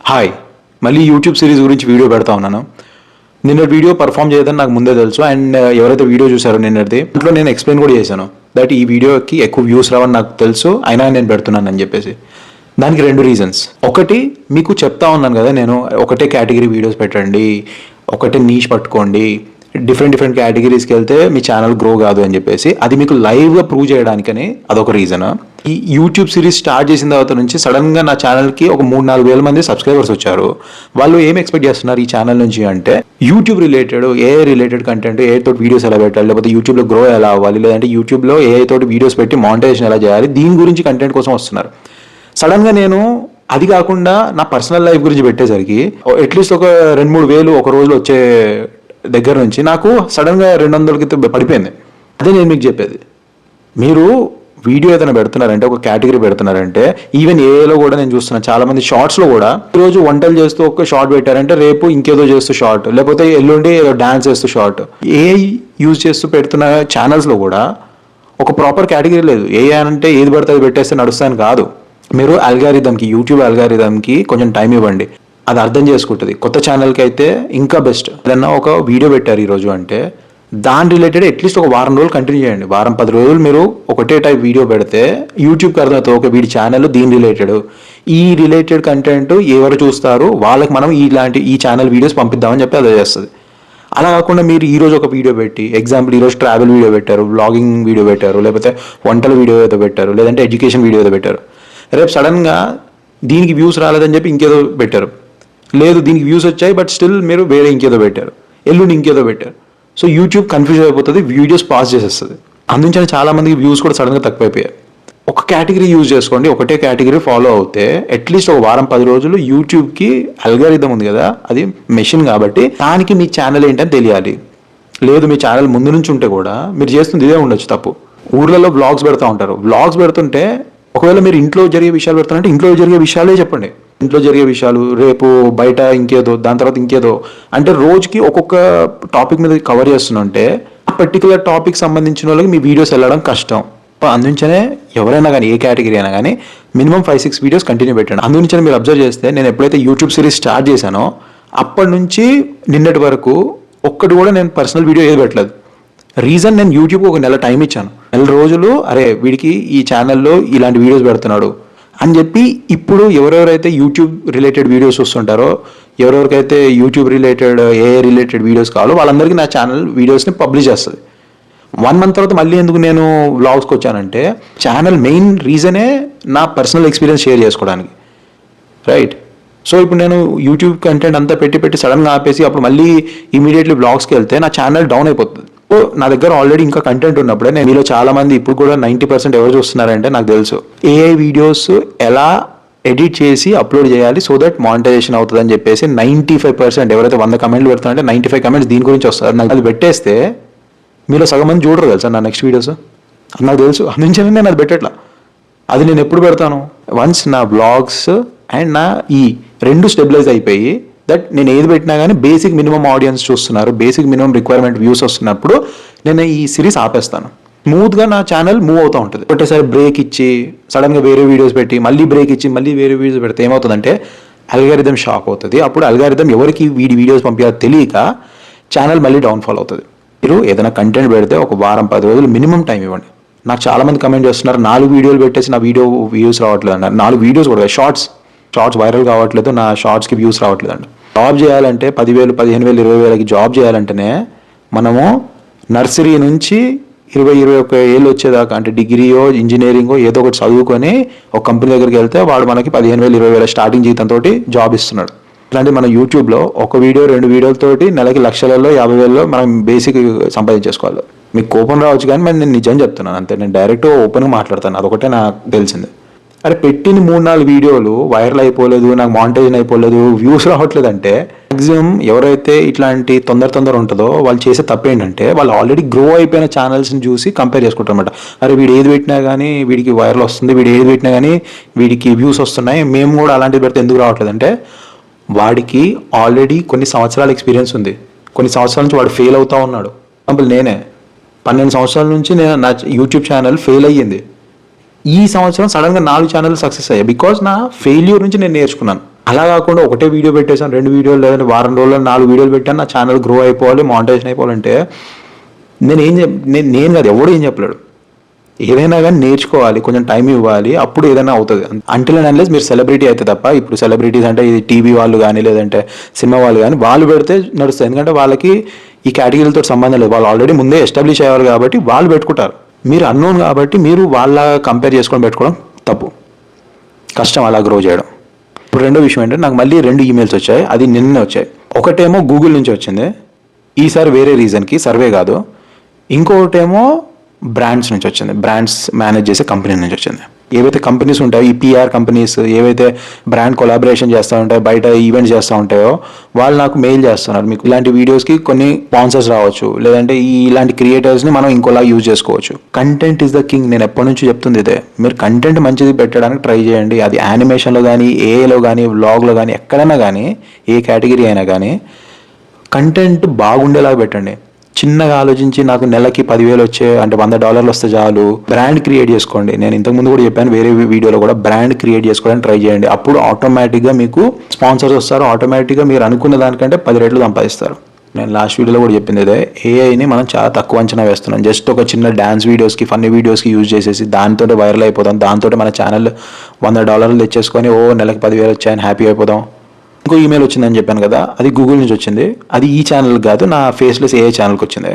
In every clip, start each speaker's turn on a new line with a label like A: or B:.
A: Hi, మళ్ళీ YouTube series గురించి video పెడతా ఉన్నాను. నిన్న వీడియో పర్ఫామ్ చేయదని నాకు ముందే తెలుసు. అండ్ ఎవరైతే వీడియో చూసారో నిన్నది దాంట్లో నేను ఎక్స్ప్లెయిన్ కూడా చేశాను దట్ ఈ వీడియోకి ఎక్కువ వ్యూస్ రావని నాకు తెలుసు, అయినా నేను పెడుతున్నాను అని చెప్పేసి. దానికి 2 రీజన్స్. ఒకటి, మీకు చెప్తా ఉన్నాను కదా, నేను ఒకటే కేటగిరీ వీడియోస్ పెట్టండి, ఒకటే నీష్ పట్టుకోండి, డిఫరెంట్ కేటగిరీస్కి వెళ్తే మీ ఛానల్ గ్రో కాదు అని చెప్పేసి. అది మీకు లైవ్గా ప్రూవ్ చేయడానికని అదొక రీజన్. ఈ యూట్యూబ్ సిరీస్ స్టార్ట్ చేసిన తర్వాత నుంచి సడన్గా నా ఛానల్కి ఒక 3-4 వేల మంది సబ్స్క్రైబర్స్ వచ్చారు. వాళ్ళు ఏం ఎక్స్పెక్ట్ చేస్తున్నారు ఈ ఛానల్ నుంచి అంటే, YouTube related, AI related content, AI తోటి వీడియోస్ ఎలా పెట్టాలి, లేకపోతే యూట్యూబ్లో గ్రో ఎలా అవ్వాలి, లేదంటే యూట్యూబ్లో ఏఐ తోటి వీడియోస్ పెట్టి మానిటైజేషన్ ఎలా చేయాలి, దీని గురించి కంటెంట్ కోసం వస్తున్నారు. సడన్గా నేను అది కాకుండా నా పర్సనల్ లైఫ్ గురించి పెట్టేసరికి అట్లీస్ట్ ఒక 2-3 వేలు ఒక రోజులో వచ్చే దగ్గర నుంచి నాకు సడన్గా 200కి పడిపోయింది. అదే నేను మీకు చెప్పేది. మీరు వీడియో ఏదైనా పెడుతున్నారంటే, ఒక కేటగిరీ పెడుతున్నారంటే, ఈవెన్ ఏఐలో కూడా నేను చూస్తున్నాను చాలామంది షార్ట్స్లో కూడా ఈరోజు వంటలు చేస్తూ ఒక షార్ట్ పెట్టారంటే రేపు ఇంకేదో చేస్తూ షార్ట్, లేకపోతే ఎల్లుండి ఏదో డాన్స్ చేస్తూ షార్ట్. ఏఐ యూజ్ చేస్తూ పెడుతున్న ఛానల్స్లో కూడా ఒక ప్రాపర్ కేటగిరీ లేదు. ఏఐ అంటే ఏది పడితే అది పెట్టేస్తే నడుస్తాయని కాదు. మీరు అల్గారిథంకి, యూట్యూబ్ అల్గారిథంకి కొంచెం టైం ఇవ్వండి, అది అర్థం చేసుకుంటుంది. కొత్త ఛానల్కి అయితే ఇంకా బెస్ట్. ఏదన్నా ఒక వీడియో పెట్టారు ఈరోజు అంటే దాని రిలేటెడ్ అట్లీస్ట్ ఒక వారం రోజులు కంటిన్యూ చేయండి. 10 రోజులు మీరు ఒకటే టైప్ వీడియో పెడితే యూట్యూబ్కి అర్థమవుతుంది, ఓకే వీడి ఛానల్ దీని రిలేటెడ్, ఈ రిలేటెడ్ కంటెంట్ ఎవరు చూస్తారు వాళ్ళకి మనం ఈ ఛానల్ వీడియోస్ పంపిద్దామని చెప్పి అదే చేస్తుంది. అలా కాకుండా మీరు ఈరోజు ఒక వీడియో పెట్టి, ఎగ్జాంపుల్ ఈరోజు ట్రావెల్ వీడియో పెట్టారు, వ్లాగింగ్ వీడియో పెట్టారు, లేకపోతే వంటల వీడియో ఏదో పెట్టారు, లేదంటే ఎడ్యుకేషన్ వీడియో ఏదో పెట్టారు, రేపు సడన్గా దీనికి వ్యూస్ రాలేదని చెప్పి ఇంకేదో పెట్టారు, లేదు దీనికి వ్యూస్ వచ్చాయి బట్ స్టిల్ మీరు వేరే ఇంకేదో పెట్టారు, ఎల్లుండి ఇంకేదో పెట్టారు. సో యూట్యూబ్ కన్ఫ్యూజ్ అయిపోతుంది, వీడియోస్ పాస్ చేసేస్తుంది. అందుకని చాలా మందికి వ్యూస్ కూడా సడన్గా తక్కువైపోయాయి. ఒక కేటగిరీ యూజ్ చేసుకోండి, ఒకటే కేటగిరీ ఫాలో అవుతే అట్లీస్ట్ ఒక 10 రోజులు యూట్యూబ్కి అల్గారిథం ఉంది కదా, అది మెషిన్ కాబట్టి దానికి మీ ఛానల్ ఏంటని తెలియాలి. లేదు మీ ఛానల్ ముందు నుంచి ఉంటే కూడా మీరు చేస్తుంది ఇదే ఉండొచ్చు తప్పు. ఊర్లలో వ్లాగ్స్ పెడతా ఉంటారు, వ్లాగ్స్ పెడుతుంటే ఒకవేళ మీరు ఇంట్లో జరిగే విషయాలు పెడతారంటే ఇంట్లో జరిగే విషయాలే చెప్పండి. ఇంట్లో జరిగే విషయాలు, రేపు బయట ఇంకేదో, దాని తర్వాత ఇంకేదో, అంటే రోజుకి ఒక్కొక్క టాపిక్ మీద కవర్ చేస్తుంటే ఆ పర్టికులర్ టాపిక్ సంబంధించిన వాళ్ళకి మీ వీడియోస్ వెళ్ళడం కష్టం. అందుంచనే ఎవరైనా కానీ, ఏ కేటగిరీ అయినా కానీ మినిమం 5-6 వీడియోస్ కంటిన్యూ పెట్టండి. అందుంచనే మీరు అబ్జర్వ్ చేస్తే నేను ఎప్పుడైతే యూట్యూబ్ సిరీస్ స్టార్ట్ చేశానో అప్పటి నుంచి నిన్నటి వరకు ఒక్కటి కూడా నేను పర్సనల్ వీడియో ఏది పెట్టలేదు. రీజన్, నేను యూట్యూబ్కి ఒక నెల టైం ఇచ్చాను. 4 రోజులు అరే వీడికి ఈ ఛానల్లో ఇలాంటి వీడియోస్ పెడుతున్నాడు అని చెప్పి. ఇప్పుడు ఎవరెవరైతే యూట్యూబ్ రిలేటెడ్ వీడియోస్ వస్తుంటారో, ఎవరెవరికైతే YouTube related, AI related videos కావాలో వాళ్ళందరికీ నా ఛానల్ వీడియోస్ని పబ్లిష్ చేస్తుంది. 1 మంత్ తర్వాత మళ్ళీ ఎందుకు నేను వ్లాగ్స్కి వచ్చానంటే, ఛానల్ మెయిన్ రీజనే నా పర్సనల్ ఎక్స్పీరియన్స్ షేర్ చేసుకోవడానికి, రైట్? సో ఇప్పుడు నేను యూట్యూబ్ కంటెంట్ అంతా పెట్టి సడన్గా ఆపేసి అప్పుడు మళ్ళీ ఇమీడియట్లీ వ్లాగ్స్కి వెళ్తే నా ఛానల్ డౌన్ అయిపోతుంది. సో నా దగ్గర ఆల్రెడీ ఇంకా కంటెంట్ ఉన్నప్పుడే, నేను మీలో చాలా మంది ఇప్పుడు కూడా 90% ఎవరు చూస్తున్నారంటే నాకు తెలుసు ఏఐ వీడియోస్ ఎలా ఎడిట్ చేసి అప్లోడ్ చేయాలి సో దట్ మానిటైజేషన్ అవుతుంది అని చెప్పేసి 95% ఎవరైతే 100 కమెంట్లు పెడుతున్నారంటే 95 కమెంట్స్ దీని గురించి వస్తారు. నాకు అది పెట్టేస్తే మీలో సగం మంది చూడరు తెలుసా నా నెక్స్ట్ వీడియోస్, నాకు తెలుసు. అందుకని నేను అది పెట్టట్లా. అది నేను ఎప్పుడు పెడతాను, వన్స్ నా వ్లాగ్స్ అండ్ నా ఈ 2 స్టెబిలైజ్ అయిపోయి, దట్ నేను ఏది పెట్టినా కానీ బేసిక్ మినిమం ఆడియన్స్ చూస్తున్నారు, బేసిక్ మినిమం రిక్వైర్మెంట్ వ్యూస్ వస్తున్నప్పుడు నేను ఈ సిరీస్ ఆపేస్తాను. స్మూత్గా నా ఛానల్ మూవ్ అవుతూ ఉంటుంది. ఒకటేసారి బ్రేక్ ఇచ్చి సడన్గా వేరే వీడియోస్ పెట్టి మళ్ళీ బ్రేక్ ఇచ్చి మళ్ళీ వేరే వీడియోస్ పెడితే ఏమవుతుందంటే అల్గారిథం షాక్ అవుతుంది. అప్పుడు అల్గారిథం ఎవరికి వీడియోస్ పంపించాలో తెలియక ఛానల్ మళ్ళీ డౌన్ఫాల్ అవుతుంది. మీరు ఏదైనా కంటెంట్ పెడితే ఒక 10 రోజులు మినిమం టైం ఇవ్వండి. నాకు చాలామంది కమెంట్ చేస్తున్నారు, 4 వీడియోలు పెట్టేసి నా వీడియో వ్యూస్ రావట్లేదు అన్నారు. 4 వీడియోస్ కూడా షార్ట్స్ వైరల్ కావట్లేదు, నా షార్ట్స్కి వ్యూస్ రావట్లేదు అండి. జాబ్ చేయాలంటే 10,000, 15,000, 20,000కి జాబ్ చేయాలంటేనే మనము నర్సరీ నుంచి 20-21 ఏళ్ళు వచ్చేదాకా, అంటే డిగ్రీయో ఇంజనీరింగో ఏదో ఒకటి చదువుకొని ఒక కంపెనీ దగ్గరికి వెళ్తే వాడు మనకి 15,000, 20,000 స్టార్టింగ్ జీతంతో జాబ్ ఇస్తున్నాడు. ఇట్లాంటి మన యూట్యూబ్లో ఒక వీడియో 2 వీడియోలతోటి నెలకి లక్షలలో 50,000లో మనం బేసిక్ సంపాదించేసుకోవాలి. మీకు కోపం రావచ్చు కానీ నేను నిజం చెప్తున్నాను అంతే. నేను డైరెక్ట్ ఓపెన్గా మాట్లాడతాను, అదొకటే నాకు తెలిసింది. అరే పెట్టిన 3-4 వీడియోలు వైరల్ అయిపోలేదు, నాకు మానిటైజేషన్ అయిపోలేదు, వ్యూస్ రావట్లేదు అంటే మ్యాక్సిమం ఎవరైతే ఇట్లాంటి తొందర ఉంటుందో వాళ్ళు చేసే తప్పు ఏంటంటే, వాళ్ళు ఆల్రెడీ గ్రో అయిపోయిన ఛానల్స్ని చూసి కంపేర్ చేసుకుంటారు అనమాట. అరే వీడు ఏది పెట్టినా కానీ వీడికి వైరల్ వస్తుంది, వీడు ఏది పెట్టినా కానీ వీడికి వ్యూస్ వస్తున్నాయి, మేము కూడా అలాంటిది పెడితే ఎందుకు రావట్లేదు అంటే, వాడికి ఆల్రెడీ కొన్ని సంవత్సరాల ఎక్స్పీరియన్స్ ఉంది, కొన్ని సంవత్సరాల నుంచి వాడు ఫెయిల్ అవుతూ ఉన్నాడు. ఎగ్జాంపుల్ నేనే 12 సంవత్సరాల నుంచి నేను నా యూట్యూబ్ ఛానల్ ఫెయిల్ అయ్యింది. ఈ సంవత్సరం సడన్గా 4 ఛానల్ సక్సెస్ అయ్యాయి. బికాజ్ నా ఫెయిల్యూర్ నుంచి నేను నేర్చుకున్నాను. అలా కాకుండా ఒకటే వీడియో పెట్టేసాను, 2 వీడియోలు లేదంటే వారం రోజుల్లో 4 వీడియోలు పెట్టాను, నా ఛానల్ గ్రో అయిపోవాలి, మానిటైజేషన్ అయిపోవాలంటే నేను కాదు, ఎవడు ఏం చెప్పలేడు. ఏదైనా కానీ నేర్చుకోవాలి, కొంచెం టైం ఇవ్వాలి, అప్పుడు ఏదైనా అవుతుంది. అంటిల్ అండ్ అన్లెస్ మీరు సెలబ్రిటీ అయితే తప్ప. ఇప్పుడు సెలబ్రిటీస్ అంటే ఇది టీవీ వాళ్ళు కానీ లేదంటే సినిమా వాళ్ళు కానీ వాళ్ళు పెడితే నడుస్తుంది. ఎందుకంటే వాళ్ళకి ఈ కేటగిరీలతో సంబంధం లేదు, వాళ్ళు ఆల్రెడీ ముందే ఎస్టాబ్లిష్ అయ్యారు కాబట్టి వాళ్ళు పెట్టుకుంటారు. మీరు అన్నోన్ కాబట్టి మీరు వాళ్ళ కంపేర్ చేసుకొని పెట్టుకోవడం తప్పు, కష్టం అలా గ్రో చేయడం. ఇప్పుడు రెండో విషయం ఏంటంటే నాకు మళ్ళీ 2 ఈమెయిల్స్ వచ్చాయి, అది నిన్నే వచ్చాయి. ఒకటేమో గూగుల్ నుంచి వచ్చింది, ఈసారి వేరే రీజన్కి, సర్వే కాదు. ఇంకొకటేమో బ్రాండ్స్ నుంచి వచ్చింది, బ్రాండ్స్ మేనేజ్ చేసే కంపెనీ నుంచి వచ్చింది. ఏవైతే కంపెనీస్ ఉంటాయో, ఈ పిఆర్ కంపెనీస్ ఏవైతే బ్రాండ్ కొలాబరేషన్ చేస్తూ ఉంటాయో, బయట ఈవెంట్స్ చేస్తూ ఉంటాయో, వాళ్ళు నాకు మెయిల్ చేస్తున్నారు, మీకు ఇలాంటి వీడియోస్కి కొన్ని స్పాన్సర్స్ రావచ్చు, లేదంటే ఇలాంటి క్రియేటర్స్ని మనం ఇంకోలా యూజ్ చేసుకోవచ్చు. Content is the king. నేను ఎప్పటి నుంచి చెప్తుంది ఇదే. మీరు కంటెంట్ మంచిది పెట్టడానికి ట్రై చేయండి. అది యానిమేషన్లో కానీ, ఏఏలో కానీ, వ్లాగ్లో కానీ, ఎక్కడైనా కానీ, ఏ కేటగిరీ అయినా కానీ కంటెంట్ బాగుండేలాగా పెట్టండి. చిన్నగా ఆలోచించి నాకు నెలకి 10,000 వచ్చే అంటే $100 వస్తే చాలు, బ్రాండ్ క్రియేట్ చేసుకోండి. నేను ఇంతకుముందు కూడా చెప్పాను వేరే వీడియోలో కూడా, బ్రాండ్ క్రియేట్ చేసుకోవడానికి ట్రై చేయండి. అప్పుడు ఆటోమేటిక్గా మీకు స్పాన్సర్స్ వస్తారు, ఆటోమేటిక్గా మీరు అనుకున్న దానికంటే 10 రెట్లు సంపాదిస్తారు. నేను లాస్ట్ వీడియోలో కూడా చెప్పింది ఇదే. ఏఐని మనం చాలా తక్కువ అంచనా వేస్తున్నాం. జస్ట్ ఒక చిన్న డ్యాన్స్ వీడియోస్కి, ఫన్నీ వీడియోస్కి యూజ్ చేసేసి దాంతో వైరల్ అయిపోతాం. దాంతో మన ఛానల్ $100 తెచ్చేసుకొని నెలకి 10,000 వచ్చాయని హ్యాపీ అయిపోతాం. ఇంకో ఈమెయిల్ వచ్చిందని చెప్పాను కదా, అది గూగుల్ నుంచి వచ్చింది. అది ఈ ఛానల్ కాదు, నా ఫేస్లెస్ ఏఐ ఛానల్కి వచ్చింది.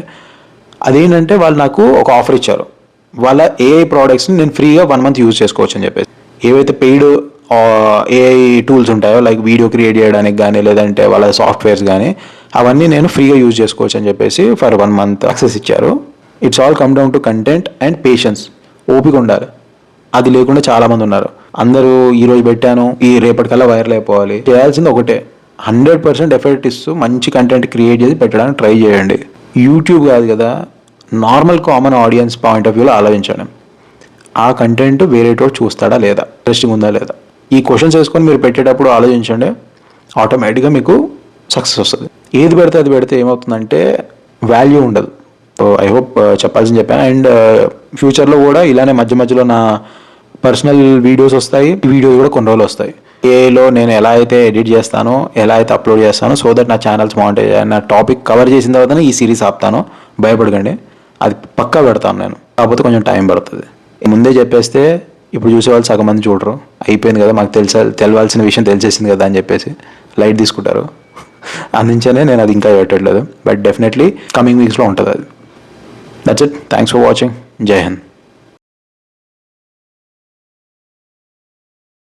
A: అదేంటంటే వాళ్ళు నాకు ఒక ఆఫర్ ఇచ్చారు, వాళ్ళ ఏఐ ప్రోడక్ట్స్ని నేను ఫ్రీగా 1 మంత్ యూజ్ చేసుకోవచ్చు అని చెప్పేసి. ఏవైతే పెయిడ్ ఏఐ టూల్స్ ఉంటాయో, లైక్ వీడియో క్రియేట్ చేయడానికి కానీ లేదంటే వాళ్ళ సాఫ్ట్వేర్స్ కానీ, అవన్నీ నేను ఫ్రీగా యూజ్ చేసుకోవచ్చు అని చెప్పేసి ఫర్ 1 మంత్ యాక్సెస్ ఇచ్చారు. It's all come down to content and patience. ఓపిక ఉండాలి, అది లేకుండా చాలామంది ఉన్నారు. అందరూ ఈరోజు పెట్టాను, ఈ రేపటికల్లా వైరల్ అయిపోవాలి. చేయాల్సింది ఒకటే, 100% ఎఫర్ట్ ఇస్తూ మంచి కంటెంట్ క్రియేట్ చేసి పెట్టడానికి ట్రై చేయండి. యూట్యూబ్ కాదు కదా, normal common audience point of వ్యూలో ఆలోచించండి. ఆ కంటెంట్ వేరేటోడు చూస్తాడా లేదా, ఇంట్రెస్టింగ్ ఉందా లేదా, ఈ క్వశ్చన్స్ వేసుకొని మీరు పెట్టేటప్పుడు ఆలోచించండి. ఆటోమేటిక్గా మీకు సక్సెస్ వస్తుంది. ఏది పెడితే అది పెడితే ఏమవుతుందంటే వాల్యూ ఉండదు. ఐ హోప్ చెప్పాల్సింది చెప్పాను. అండ్ ఫ్యూచర్లో కూడా ఇలానే మధ్య మధ్యలో నా పర్సనల్ వీడియోస్ వస్తాయి, వీడియోస్ కూడా కొన్ని రోజులు వస్తాయి. ఏలో నేను ఎలా అయితే ఎడిట్ చేస్తానో, ఎలా అయితే అప్లోడ్ చేస్తానో, సో దట్ నా ఛానల్స్ మానిటైజ్, నా టాపిక్ కవర్ చేసిన తర్వాతనే ఈ సిరీస్ ఆపుతాను. భయపడకండి, అది పక్కా పెడతాను నేను. కాకపోతే కొంచెం టైం పడుతుంది. ముందే చెప్పేస్తే ఇప్పుడు చూసేవాళ్ళు సగం మంది చూడరు. అయిపోయింది కదా, మాకు తెలవాల్సిన విషయం తెలిసేసింది కదా అని చెప్పేసి లైట్ తీసుకుంటారు. అందించనే నేను అది ఇంకా పెట్టట్లేదు. బట్ డెఫినెట్లీ కమింగ్ వీక్స్లో ఉంటుంది అది. That's it. Thanks for watching. జై హింద్.